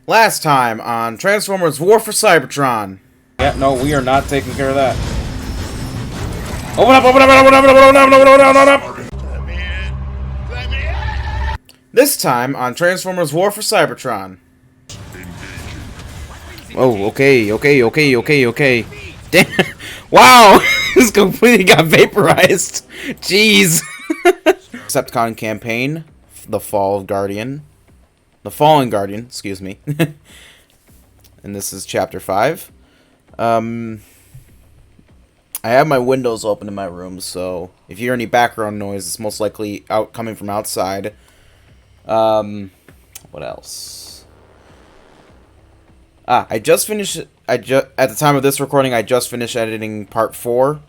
Last time on Transformers War for Cybertron. Yeah, no, we are not taking care of that. Open up, open up, open up, open up, open up, open up, open up, open up. Let me in. This time on Transformers War for Cybertron. Oh, okay. Damn. Wow, this completely got vaporized. Jeez. Decepticon campaign, the Fallen Guardian, excuse me. And this is chapter 5. I have my windows open in my room, so if you hear any background noise, it's most likely coming from outside. What else? I just finished. At the time of this recording, I just finished editing part 4.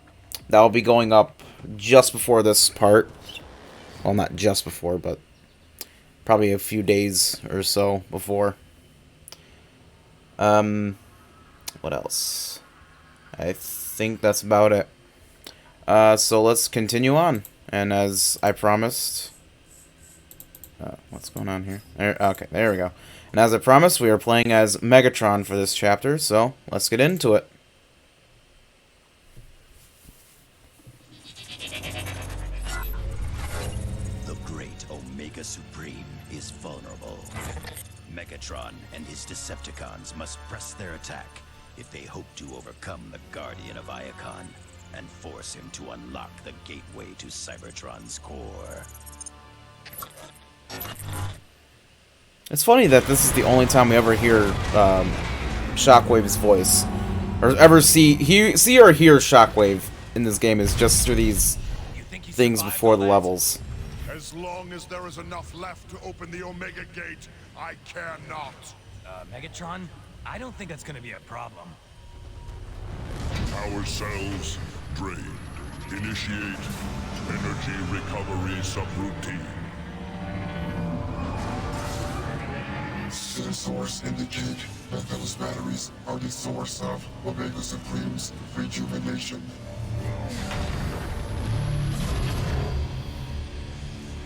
That will be going up just before this part. Well, not just before, but probably a few days or so before. What else? I think that's about it. So let's continue on. And as I promised... what's going on here? Okay, there we go. And as I promised, we are playing as Megatron for this chapter, so let's get into it. The great Omega Supreme is vulnerable. Megatron and his Decepticons must press their attack if they hope to overcome the Guardian of Iacon and force him to unlock the gateway to Cybertron's core. It's funny that this is the only time we ever hear Shockwave's voice, or ever see or hear Shockwave in this game, is just through these things before the levels. As long as there is enough left to open the Omega Gate, I care not. Megatron? I don't think that's gonna be a problem. Power cells drained. Initiate energy recovery subroutine. Data source indicate that those batteries are the source of Omega Supreme's rejuvenation.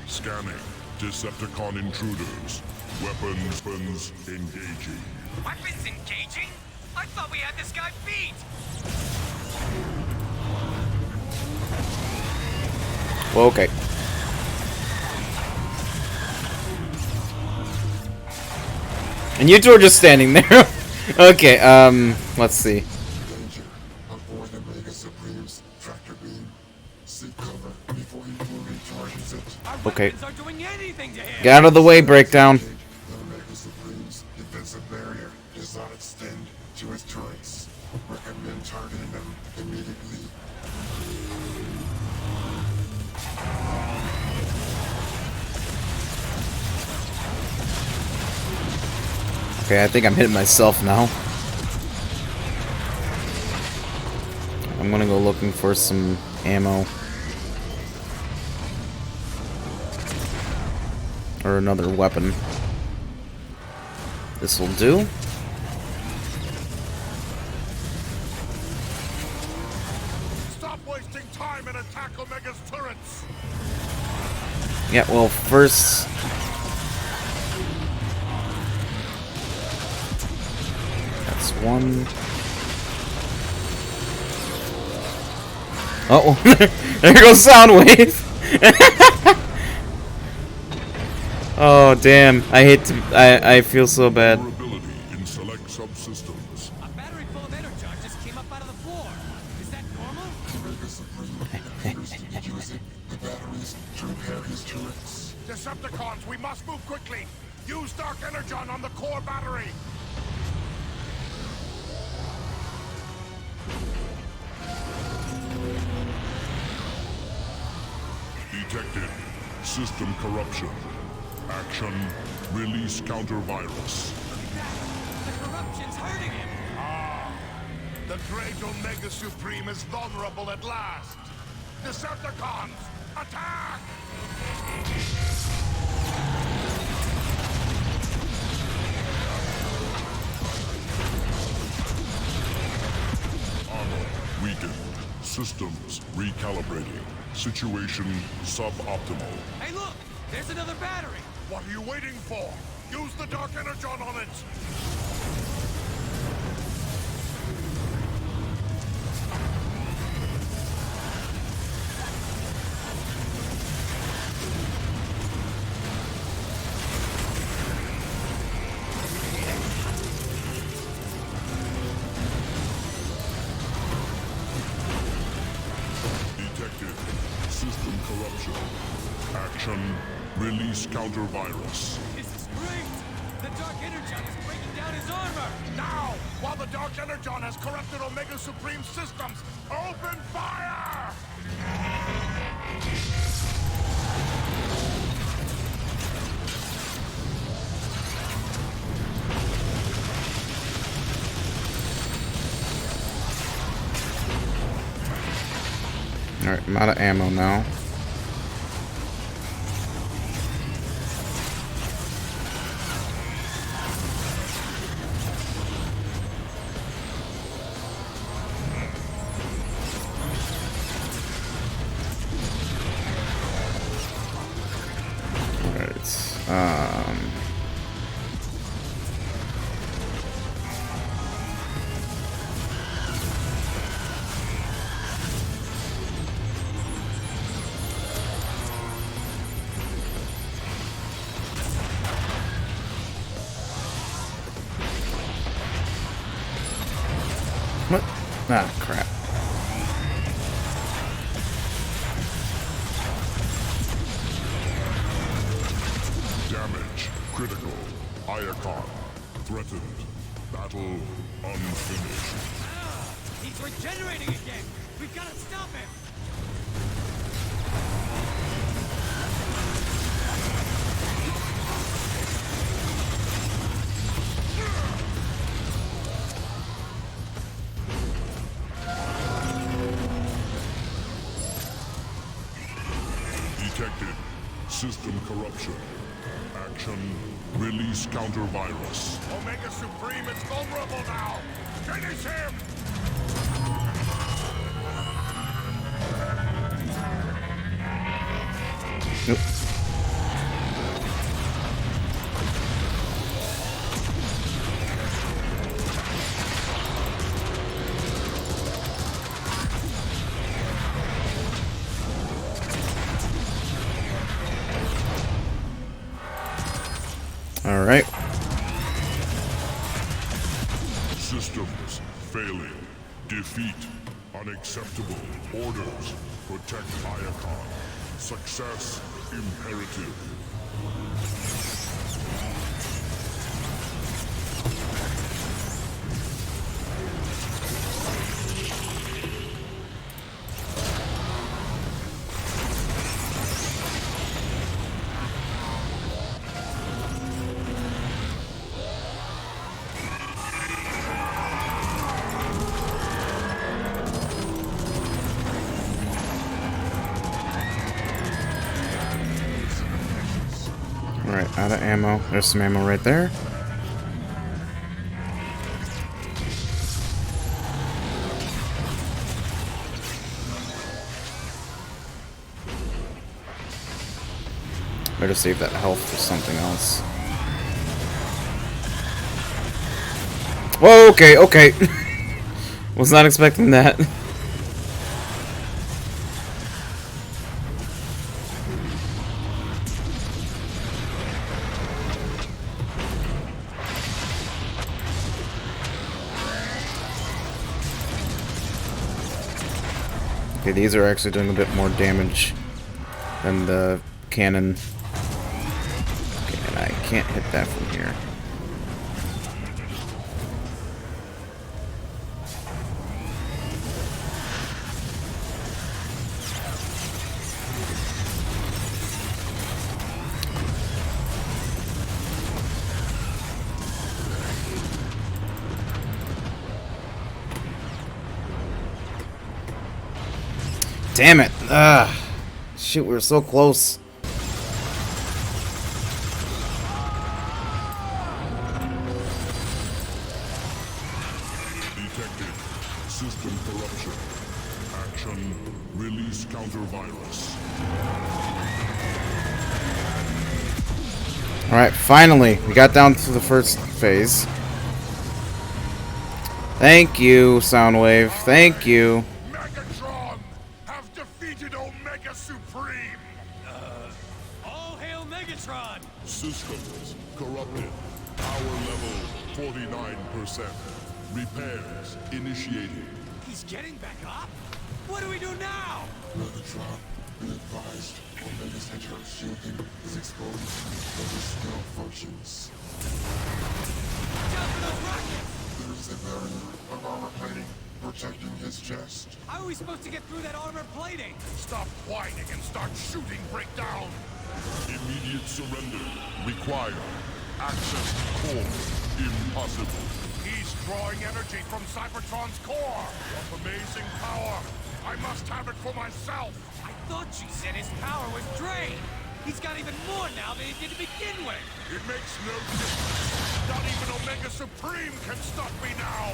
Scanning. Decepticon intruders. Weapons engaging. Weapons engaging? I thought we had this guy beat! Well, okay. And you two are just standing there. Okay, let's see. Danger. Avoid Omega Supreme's tractor beam. Seek cover before he fully charges it. Okay. Aren't doing anything to him. Get out of the way, Breakdown. The Omega Supreme's defensive barrier does not extend to his turrets. Recommend targeting them immediately. Okay, I think I'm hitting myself now. I'm gonna go looking for some ammo. Or another weapon. This will do. Stop wasting time and attack Omega's turrets. Yeah, well, first... That's one. Uh oh, there goes Soundwave. Oh damn! I feel so bad. Vulnerability in select subsystems. A battery full of energy just came up out of the floor. Is that normal? Omega Supreme appears to be using the batteries to repair his turrets. Decepticons, we must move quickly. Use Dark Energon on the core battery. Detected. System corruption. Action. Release counter-virus. The corruption's hurting him. The great Omega Supreme is vulnerable at last. Decepticons, attack! Armor weakened. Systems recalibrating. Situation suboptimal. Hey, look! There's another battery! What are you waiting for? Use the Dark Energon on it! Action. Release counter virus. This is great! The Dark Energon is breaking down his armor! Now, while the Dark Energon has corrupted Omega Supreme systems, open fire! Alright, I'm out of ammo now. What? Ah, crap. Damage. Critical. Iacon. Threatened. Battle unfinished. He's regenerating again! We've got to stop him! Detected. System corruption. Action. Release counter virus. Omega Supreme is vulnerable now. Finish him! Nope. All right. Systems failing. Defeat. Unacceptable. Orders. Protect Iacon. Success imperative. Alright, out of ammo. There's some ammo right there. Better save that health for something else. Whoa, okay, okay. Was not expecting that. Okay, these are actually doing a bit more damage than the cannon. Okay, and I can't hit that from here. Damn it! Shoot, we were so close. Detected. System corruption. Action. Release counter virus. Alright, finally, we got down to the first phase. Thank you, Soundwave. Thank you. Megatron have defeated Omega Supreme. All hail Megatron! Systems corrupted. Power level 49%. Repairs initiated. He's getting back up? What do we do now? Megatron, be advised, Omega's enteric shielding is exposed to his skill functions. Jump for those rockets! There is a barrier of armor plating protecting his chest. How are we supposed to get through that armor plating? Stop whining and start shooting breakdown. Immediate surrender required. Access to core impossible. He's drawing energy from Cybertron's core. What amazing power. I must have it for myself. I thought you said his power was drained. He's got even more now than he did to begin with. It makes no difference. Not even Omega Supreme can stop me now.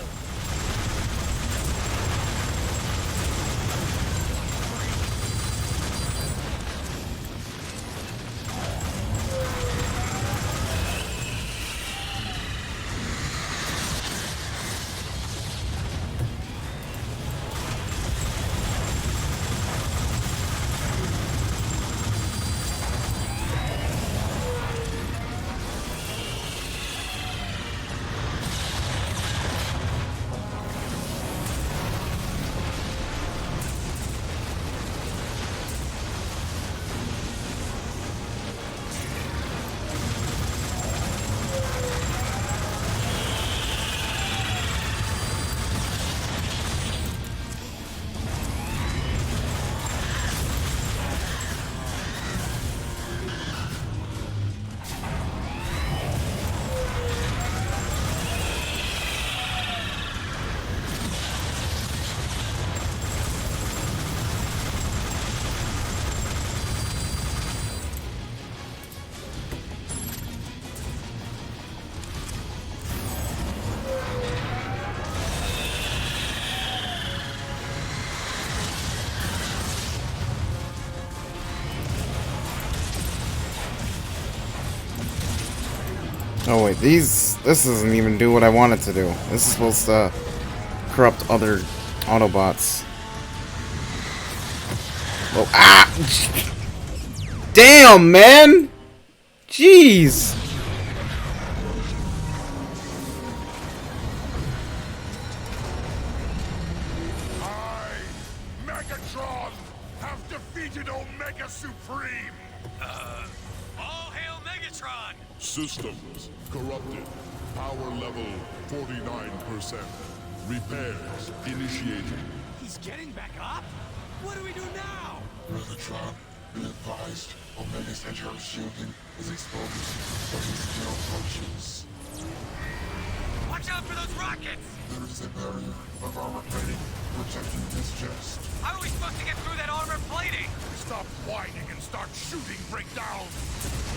Oh wait, this doesn't even do what I want it to do. This is supposed to corrupt other Autobots. Oh, ah! Damn, man! Jeez! I, Megatron, have defeated Omega Supreme. All hail Megatron! Systems corrupted. Power level 49%. Repairs initiated. He's getting back up? What do we do now? Megatron, be advised, Omega's enteric shielding is exposed to his skill functions. Watch out for those rockets! There is a barrier of armor plating protecting his chest. How are we supposed to get through that armor plating? Stop whining and start shooting breakdown.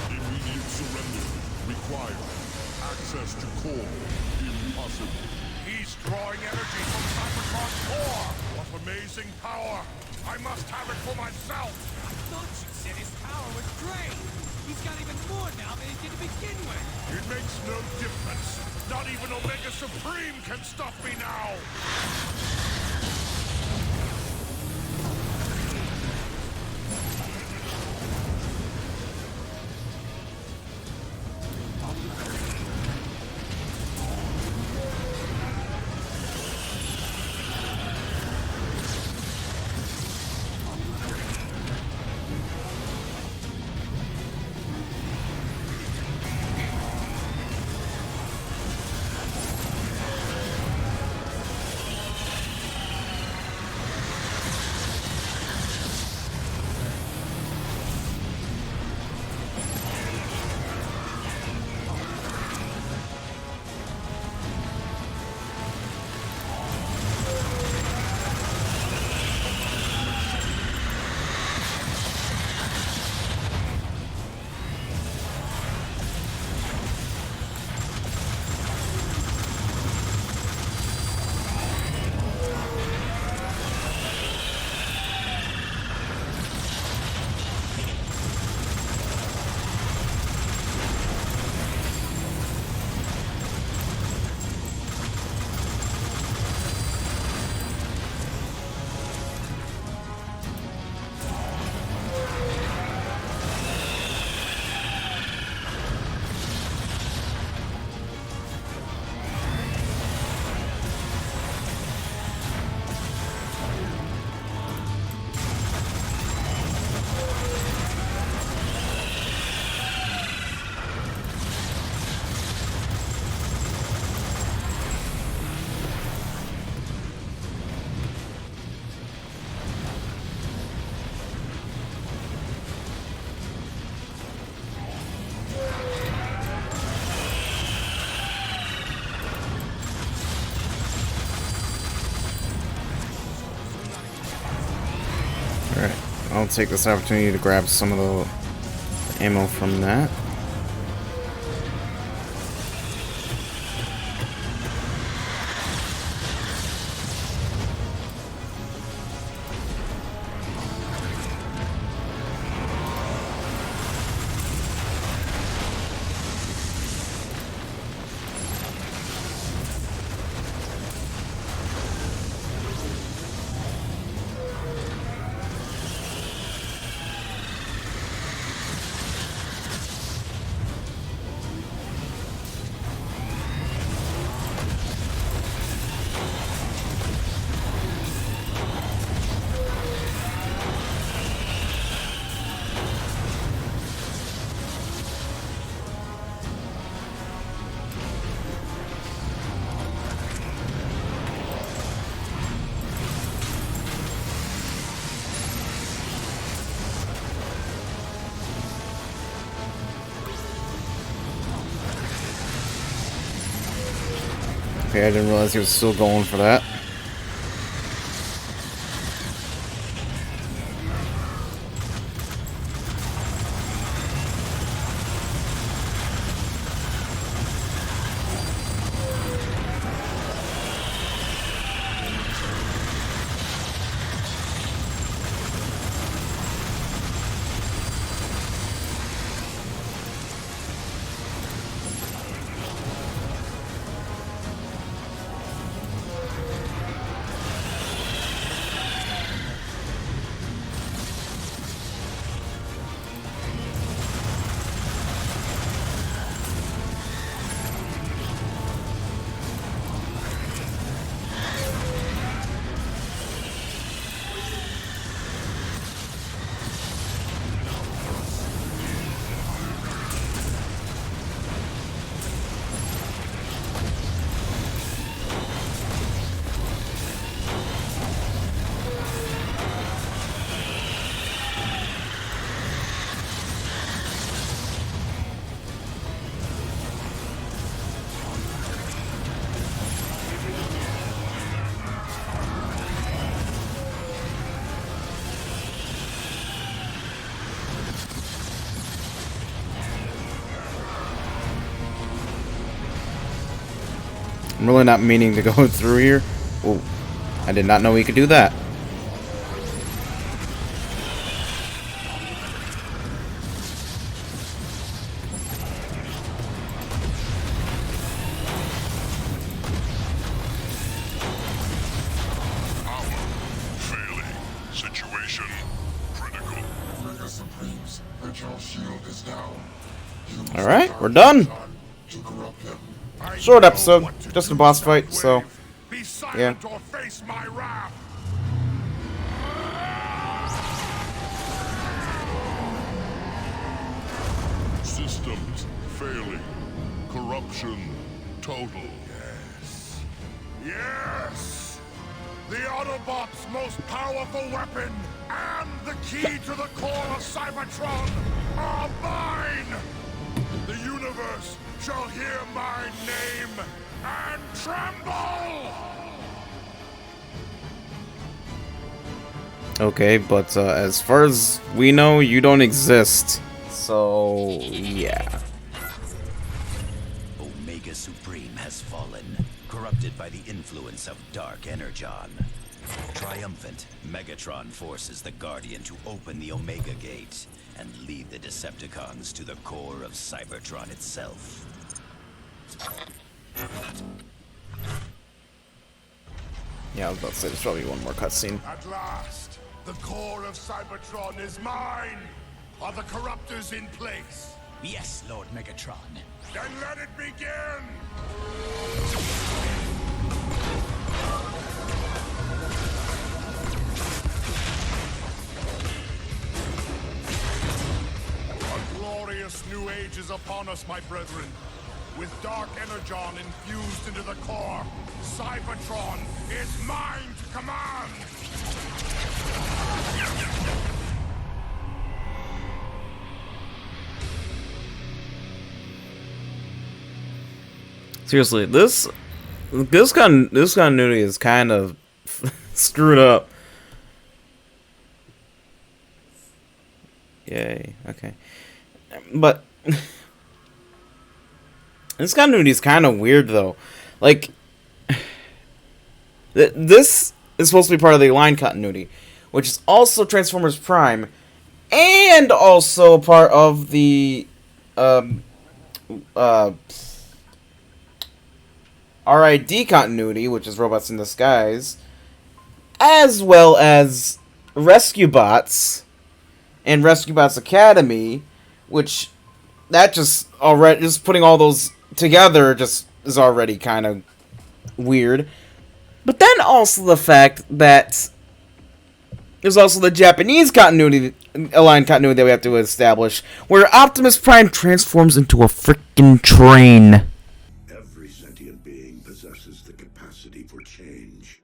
Immediate surrender required. Access to core impossible. He's drawing energy from Cybertron's core. What amazing power. I must have it for myself. I thought you said his power was drained. He's got even more now than he did to begin with. It makes no difference. Not even Omega Supreme can stop me now. I'll take this opportunity to grab some of the ammo from that. Okay, I didn't realize he was still going for that. I'm really not meaning to go through here. Oh, I did not know he could do that. Failing. Situation critical. Mega Supremes, the Gel Shield is down. Use Alright, we're done. to corrupt them. I Short know episode, what to just a do, boss fight, Soundwave. so, Be yeah. silent or face my wrath. Systems failing. Corruption total. Yes! The Autobots' most powerful weapon and the key to the core of Cybertron are mine! The universe shall hear my name and tremble! Okay, but as far as we know, you don't exist. So, yeah. Omega Supreme has fallen, corrupted by the influence of Dark Energon. Triumphant, Megatron forces the Guardian to open the Omega Gate and lead the Decepticons to the core of Cybertron itself. Yeah, I was about to say, there's probably one more cutscene. At last, the core of Cybertron is mine! Are the corruptors in place? Yes, Lord Megatron. Then let it begin! A glorious new age is upon us, my brethren. With Dark Energon infused into the core, Cybertron is mine to command! Seriously, this continuity is kind of screwed up. Yay. Okay. But this continuity is kind of weird, though. Like, this is supposed to be part of the line continuity, which is also Transformers Prime, and also part of the RID continuity, which is Robots in Disguise, as well as Rescue Bots and Rescue Bots Academy, which that just putting all those together just is already kind of weird. But then also the fact that there's also the Japanese continuity, aligned continuity that we have to establish, where Optimus Prime transforms into a freaking train. Every sentient being possesses the capacity for change.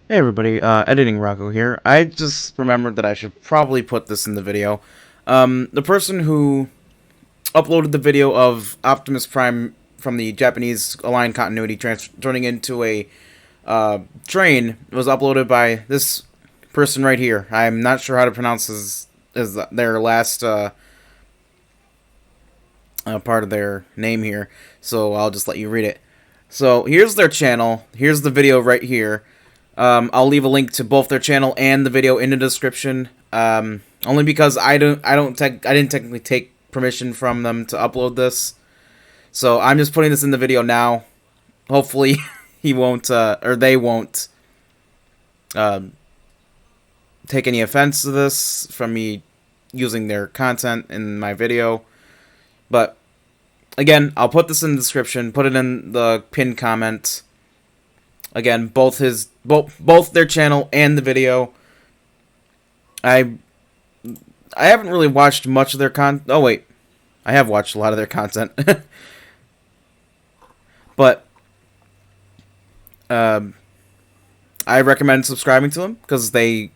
Hey everybody, Editing Rocco here. I just remembered that I should probably put this in the video. The person who uploaded the video of Optimus Prime from the Japanese aligned continuity turning into a train was uploaded by this person right here. I'm not sure how to pronounce their last part of their name here, so I'll just let you read it. So here's their channel. Here's the video right here. I'll leave a link to both their channel and the video in the description. Only because I didn't technically take permission from them to upload this, so I'm just putting this in the video now. Hopefully, he won't or they won't take any offense to this from me using their content in my video. But again, I'll put this in the description. Put it in the pinned comment. Again, both their channel and the video. I haven't really watched much of their Oh wait, I have watched a lot of their content, but I recommend subscribing to them because they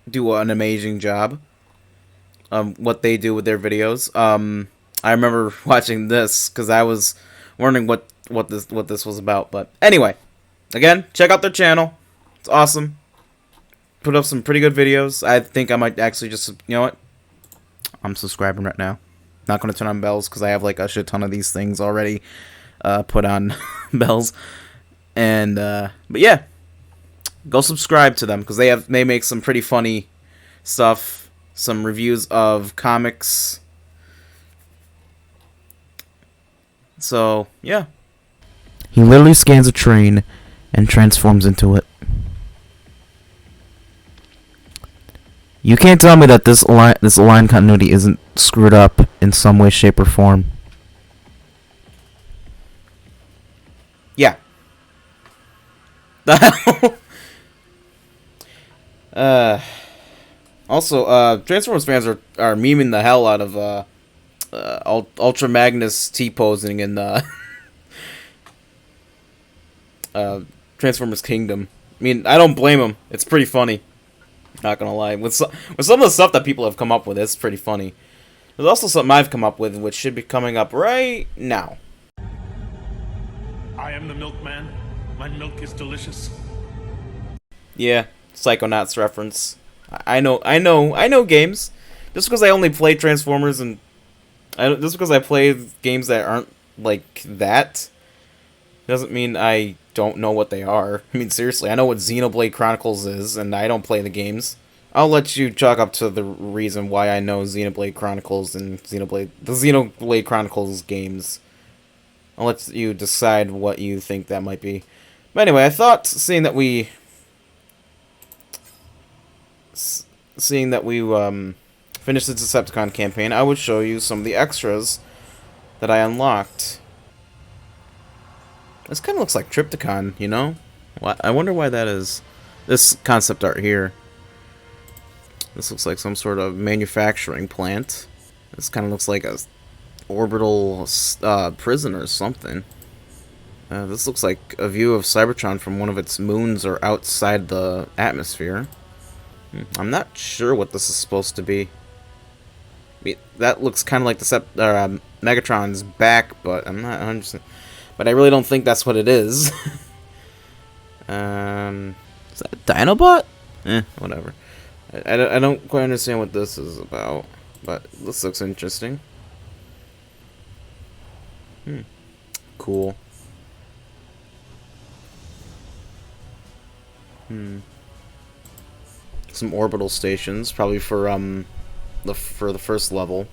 do an amazing job. What they do with their videos. I remember watching this because I was wondering what this was about. But anyway. Again, check out their channel. It's awesome. Put up some pretty good videos. I think I might actually just, you know what? I'm subscribing right now. Not going to turn on bells because I have like a shit ton of these things already put on bells. And, but yeah. Go subscribe to them because they make some pretty funny stuff. Some reviews of comics. So, yeah. He literally scans a train and transforms into it. You can't tell me that this line continuity isn't screwed up in some way, shape, or form. Yeah. The hell? Also, Transformers fans are memeing the hell out of Ultra Magnus T-posing in Transformers Kingdom. I mean, I don't blame him. It's pretty funny. Not gonna lie. With some of the stuff that people have come up with, it's pretty funny. There's also something I've come up with, which should be coming up right now. I am the milkman. My milk is delicious. Yeah, Psychonauts reference. I know games. Just because I only play Transformers and just because I play games that aren't like that doesn't mean I don't know what they are. I mean, seriously, I know what Xenoblade Chronicles is, and I don't play the games. I'll let you chalk up to the reason why I know Xenoblade Chronicles and the Xenoblade Chronicles games. I'll let you decide what you think that might be. But anyway, I thought, seeing that we seeing that we finished the Decepticon campaign, I would show you some of the extras that I unlocked. This kind of looks like Triptychon, you know? I wonder why that is. This concept art here. This looks like some sort of manufacturing plant. This kind of looks like a orbital prison or something. This looks like a view of Cybertron from one of its moons or outside the atmosphere. I'm not sure what this is supposed to be. That looks kind of like the Megatron's back, but I'm not 100%. But I really don't think that's what it is. Is that a Dinobot? Whatever. I don't quite understand what this is about, but this looks interesting. Cool. Some orbital stations, probably for the first level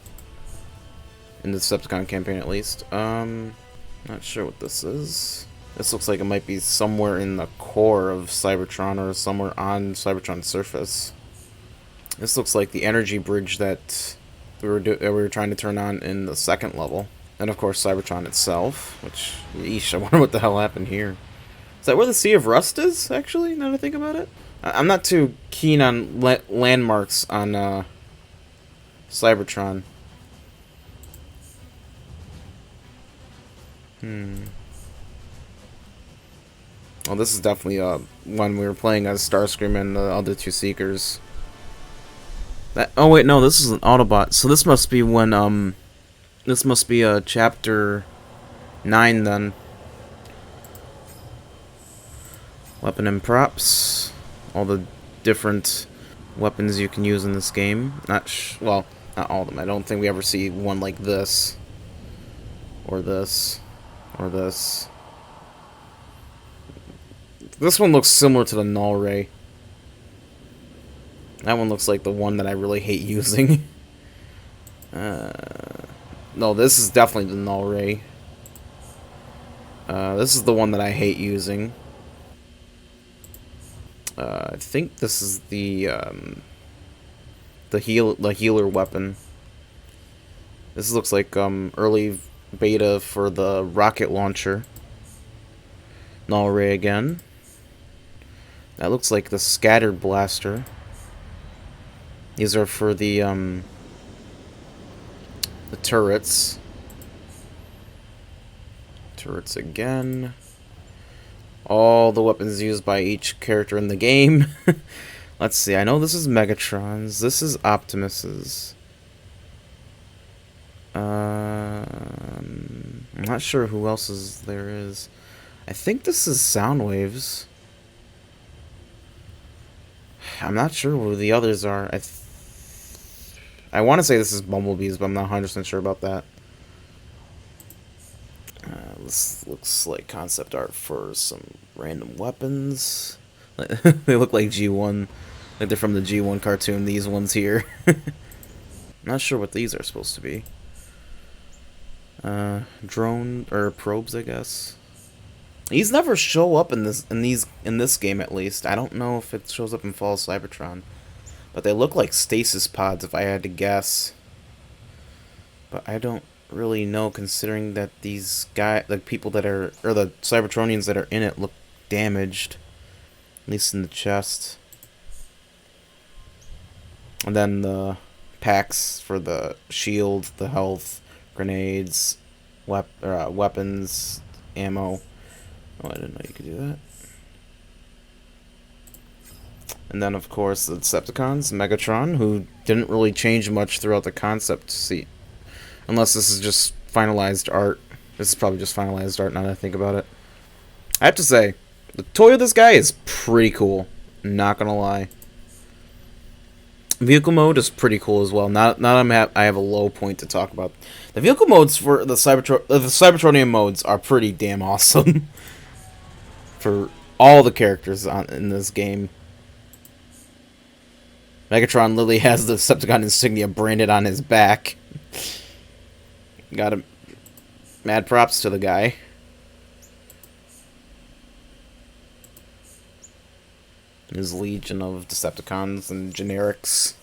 in the Decepticon campaign, at least. Not sure what this is. This looks like it might be somewhere in the core of Cybertron or somewhere on Cybertron's surface. This looks like the energy bridge that we were trying to turn on in the second level, and of course Cybertron itself. Which, yeesh, I wonder what the hell happened here. Is that where the Sea of Rust is? Actually, now that I think about it, I'm not too keen on landmarks on Cybertron. Well, this is definitely when we were playing as Starscream and the other two Seekers. Oh wait, no, this is an Autobot. So this must be when this must be chapter 9 then. Weapon and props. All the different weapons you can use in this game. Well, not all of them. I don't think we ever see one like this. Or this. Or this. This one looks similar to the Null Ray. That one looks like the one that I really hate using. No, this is definitely the Null Ray. This is the one that I hate using. I think this is the healer weapon. This looks like early beta for the rocket launcher. Null Ray again. That looks like the scattered blaster. These are for the turrets. Turrets again. All the weapons used by each character in the game. Let's see. I know this is Megatron's. This is Optimus's. I'm not sure who else's there is. I think this is Soundwave's. I'm not sure who the others are. I want to say this is Bumblebee's, but I'm not 100% sure about that. This looks like concept art for some random weapons. They look like G1. Like they're from the G1 cartoon, these ones here. Not sure what these are supposed to be. Drone or probes, I guess. These never show up in this game, at least. I don't know if it shows up in Fall of Cybertron, but they look like stasis pods if I had to guess. But I don't really know, considering that these the people that are, or the Cybertronians that are in it, look damaged, at least in the chest. And then the packs for the shield, the health, grenades, weapons, ammo. Oh, I didn't know you could do that. And then, of course, the Decepticons, Megatron, who didn't really change much throughout the concept seat. Unless this is just finalized art. This is probably just finalized art now that I think about it. I have to say, the toy of this guy is pretty cool. Not gonna lie. Vehicle mode is pretty cool as well. Now I have a low point to talk about. The vehicle modes for the Cybertronian modes are pretty damn awesome. For all the characters in this game. Megatron literally has the Decepticon insignia branded on his back. Got him. Mad props to the guy. His legion of Decepticons and generics.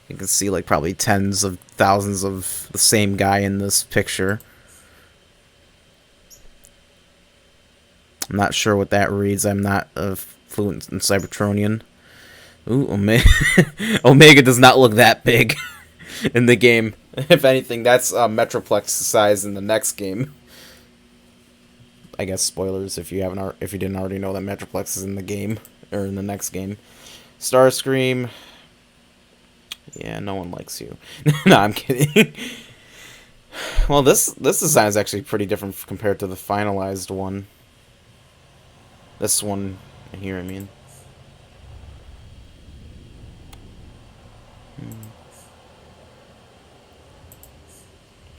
You can see like probably tens of thousands of the same guy in this picture. I'm not sure what that reads. I'm not fluent in Cybertronian. Ooh, Omega does not look that big in the game. If anything, that's Metroplex size in the next game. I guess spoilers if you didn't already know that Metroplex is in the game or in the next game. Starscream. Yeah, no one likes you. No, I'm kidding. Well, this design is actually pretty different compared to the finalized one. This one here, I mean.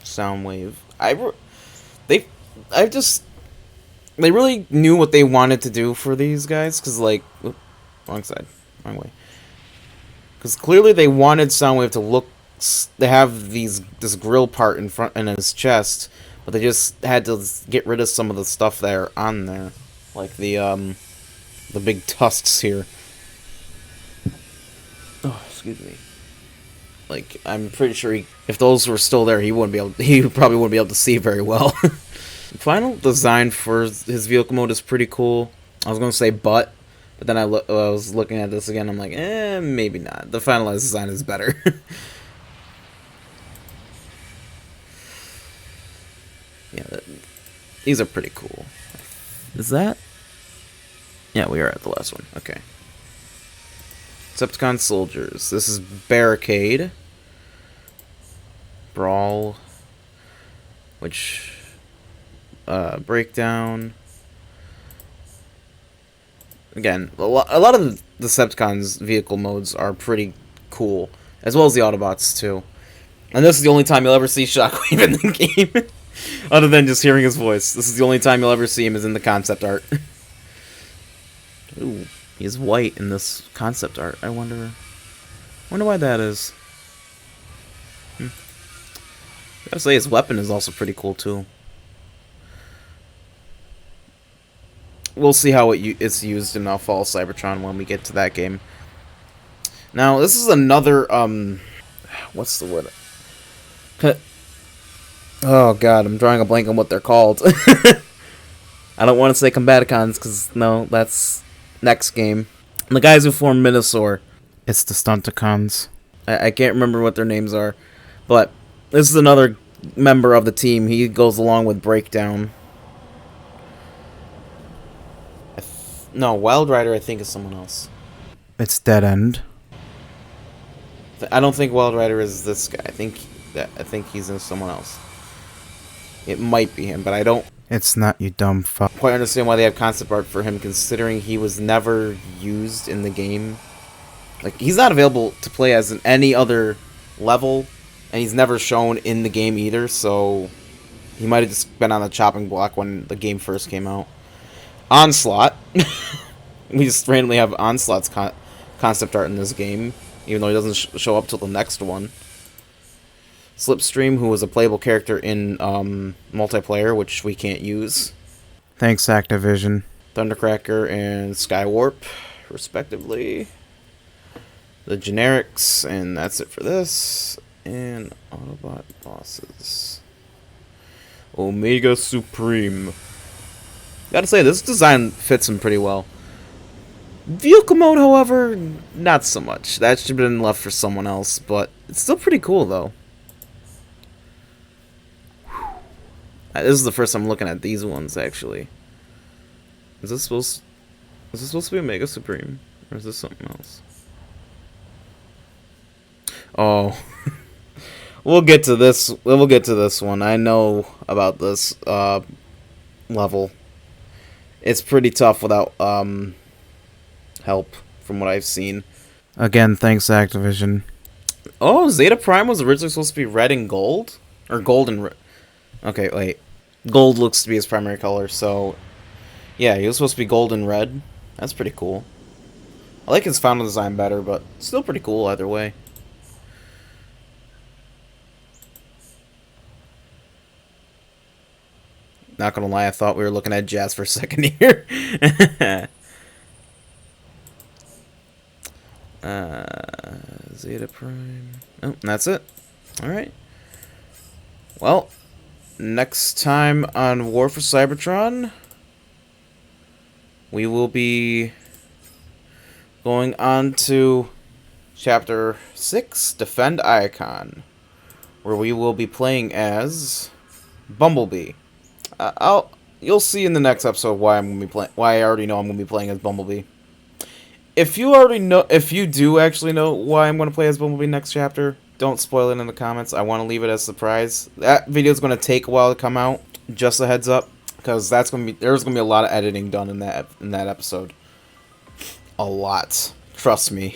Soundwave. They really knew what they wanted to do for these guys, because like, whoop, wrong side, wrong way. Because clearly they wanted Soundwave to look, they have this grill part in front in his chest, but they just had to get rid of some of the stuff that are on there, like the big tusks here. Oh, excuse me. Like, I'm pretty sure if those were still there, he probably wouldn't be able to see very well. Final design for his vehicle mode is pretty cool. I was gonna say but then I was looking at this again. I'm like, maybe not. The finalized design is better. Yeah, these are pretty cool. Is that? Yeah, we are at the last one. Okay. Decepticon soldiers. This is Barricade. Brawl. Which... Breakdown. Again, a lot of the Decepticons' vehicle modes are pretty cool. As well as the Autobots, too. And this is the only time you'll ever see Shockwave in the game. Other than just hearing his voice. This is the only time you'll ever see him is in the concept art. Ooh, he's white in this concept art. I wonder why that is. Gotta say, his weapon is also pretty cool, too. We'll see how it's used in Fall Cybertron when we get to that game. Now, this is another, what's the word? Oh god, I'm drawing a blank on what they're called. I don't want to say Combaticons, because, no, that's next game. And the guys who form Minosaur. It's the Stunticons. I can't remember what their names are. But this is another member of the team. He goes along with Breakdown. No, Wild Rider I think is someone else. It's Dead End. I don't think Wild Rider is this guy. I think he's in someone else. It might be him, but I don't... It's not, you dumb fuck. Quite understand why they have concept art for him, considering he was never used in the game. Like, he's not available to play as in any other level, and he's never shown in the game either, so... He might have just been on the chopping block when the game first came out. Onslaught. We just randomly have Onslaught's concept art in this game, even though he doesn't show up till the next one. Slipstream, who was a playable character in multiplayer, which we can't use. Thanks, Activision. Thundercracker and Skywarp, respectively. The generics, and that's it for this. And Autobot bosses. Omega Supreme. Gotta say, this design fits him pretty well. Vehicle mode, however, not so much. That should have been left for someone else, but it's still pretty cool, though. This is the first time I'm looking at these ones, actually. Is this supposed to be Omega Supreme? Or is this something else? Oh. We'll get to this. We'll get to this one. I know about this level. It's pretty tough without help, from what I've seen. Again, thanks, Activision. Oh, Zeta Prime was originally supposed to be red and gold? Or gold and red. Okay, wait. Gold looks to be his primary color, so... Yeah, he was supposed to be gold and red. That's pretty cool. I like his final design better, but still pretty cool either way. Not gonna lie, I thought we were looking at Jazz for a second here. Zeta Prime. Oh, that's it. Alright. Well, next time on War for Cybertron, we will be going on to Chapter 6, Defend Icon, where we will be playing as Bumblebee. You'll see in the next episode why I'm gonna be why I already know I'm gonna be playing as Bumblebee. If you do actually know why I'm gonna play as Bumblebee next chapter, don't spoil it in the comments. I want to leave it as a surprise. That video is gonna take a while to come out. Just a heads up, because there's gonna be a lot of editing done in that episode. A lot, trust me.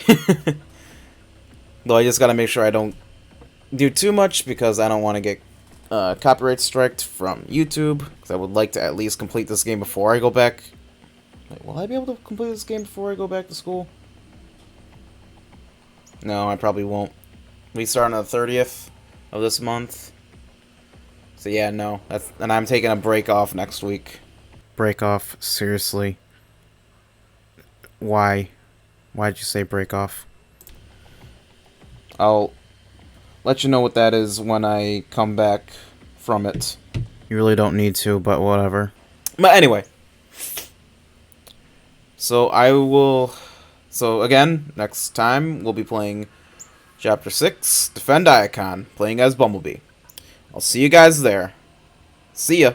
Though I just gotta make sure I don't do too much because I don't want to get copyright striked from YouTube. Because I would like to at least complete this game before I go back. Wait, will I be able to complete this game before I go back to school? No, I probably won't. We start on the 30th of this month. So yeah, no. And I'm taking a break off next week. Break off? Seriously? Why? Why'd you say break off? I'll let you know what that is when I come back from it. You really don't need to, but whatever. But anyway. So again, next time we'll be playing Chapter 6, Defend Icon, playing as Bumblebee. I'll see you guys there. See ya.